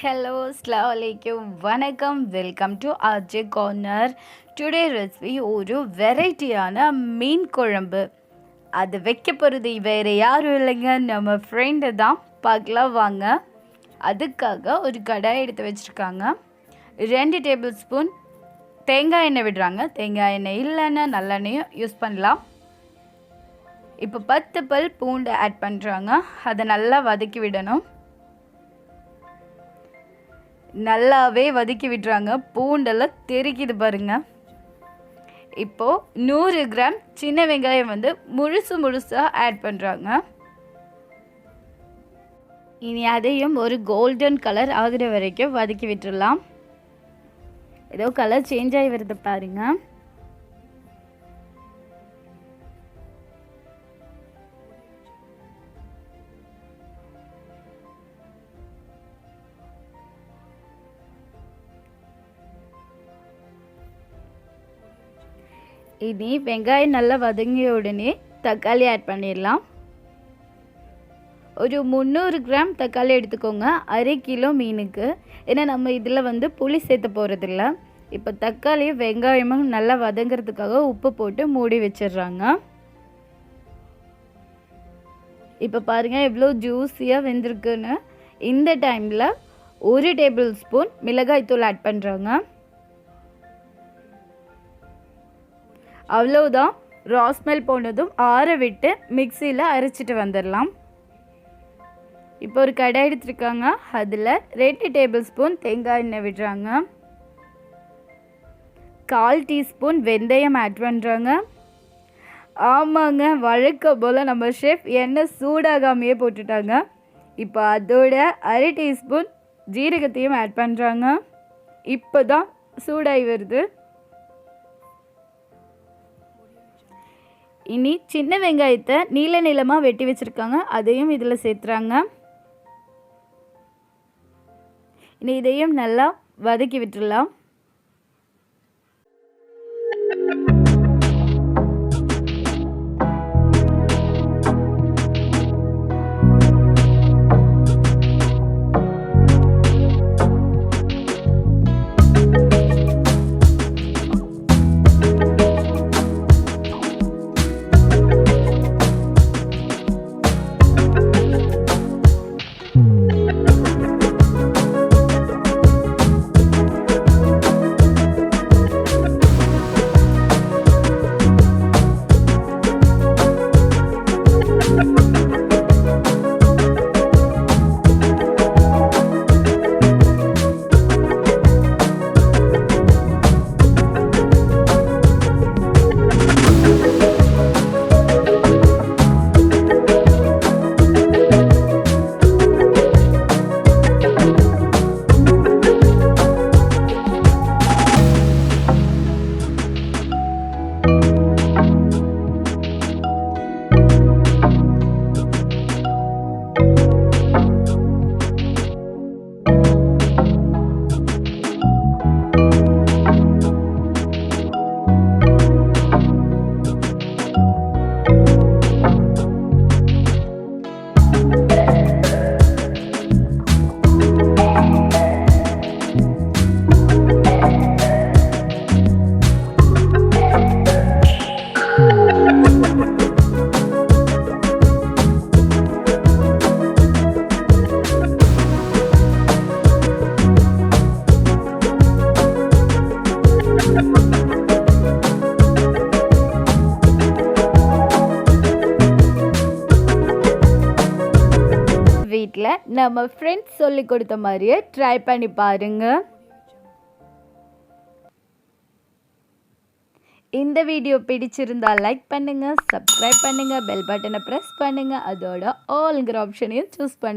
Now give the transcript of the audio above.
Hello, Assalamu alaikum, vanakkam, welcome to RJCORNOR. Today recipe ஒரு வெரைட்டியான மீன் குழம்பு. அது வைக்க போகிறது வேறு யாரும் இல்லைங்க, நம்ம ஃப்ரெண்டு தான். பார்க்கலாம் வாங்க. அதுக்காக ஒரு கடாய் எடுத்து வச்சுருக்காங்க. 2 டேபிள் ஸ்பூன் தேங்காய் எண்ணெய் விடுறாங்க. தேங்காய் எண்ணெய் இல்லைன்னா நல்லெண்ணெயும் யூஸ் பண்ணலாம். இப்போ 10 பல் பூண்டு ஆட் பண்ணுறாங்க. அதை நல்லா வதக்கி விடணும். நல்லாவே வதக்கி விட்டுறாங்க. பூண்டெல்லாம் தெறிக்குது பாருங்க. இப்போது 100 கிராம் சின்ன வெங்காயம் முழுசாக ஆட் பண்ணுறாங்க. இனி அதையும் ஒரு கோல்டன் கலர் ஆகிற வரைக்கும் வதக்கி விட்டுடலாம். ஏதோ கலர் சேஞ்ச் ஆகி வருது பாருங்க. இனி வெங்காயம் நல்லா வதங்கிய உடனே தக்காளி ஆட் பண்ணிடலாம். ஒரு 300 கிராம் தக்காளி எடுத்துக்கோங்க, 1/2 கிலோ மீனுக்கு. ஏன்னா நம்ம இதில் புளி சேர்த்து போகிறதில்ல. இப்போ தக்காளியும் வெங்காயமும் நல்லா வதங்கிறதுக்காக உப்பு போட்டு மூடி வச்சிடுறாங்க. இப்போ பாருங்கள் எவ்வளோ ஜூஸியாக வெந்திருக்குன்னு. இந்த டைமில் 1 டேபிள் ஸ்பூன் மிளகாய்த்தூள் ஆட் பண்ணுறாங்க. அவ்வளோதான். ரா ஸ்மெல் போனதும் ஆற விட்டு மிக்சியில் அரைச்சிட்டு வந்துடலாம். இப்போ ஒரு கடாய் எடுத்துருக்காங்க. அதில் 2 டேபிள் ஸ்பூன் தேங்காய் எண்ணெய் விடுறாங்க. 1/4 டீஸ்பூன் வெந்தயம் ஆட் பண்ணுறாங்க. ஆமாங்க, வழக்கம் போல் நம்ம ஷெஃப் எண்ணெய் சூடாகாமையே போட்டுட்டாங்க. இப்போ அதோட 1/2 டீஸ்பூன் ஜீரகத்தையும் ஆட் பண்ணுறாங்க. இப்போ தான் சூடாகி வருது. இனி சின்ன வெங்காயத்தை நீளமாக வெட்டி வச்சுருக்காங்க, அதையும் இதில் சேர்த்துறாங்க. இனி இதையும் நல்லா வதக்கி விட்டுடலாம். வீட்டில் நம்ம ஃப்ரெண்ட்ஸ் சொல்லி கொடுத்த மாதிரியே ட்ரை பண்ணி பாருங்க. இந்த வீடியோ பிடிச்சிருந்தா லைக் பண்ணுங்க, சப்ஸ்கிரைப் பண்ணுங்க, பெல் பட்டனை ப்ரெஸ் பண்ணுங்க, அதோட ஆல்ங்கிற ஆப்ஷனையும் சூஸ் பண்ணுங்க.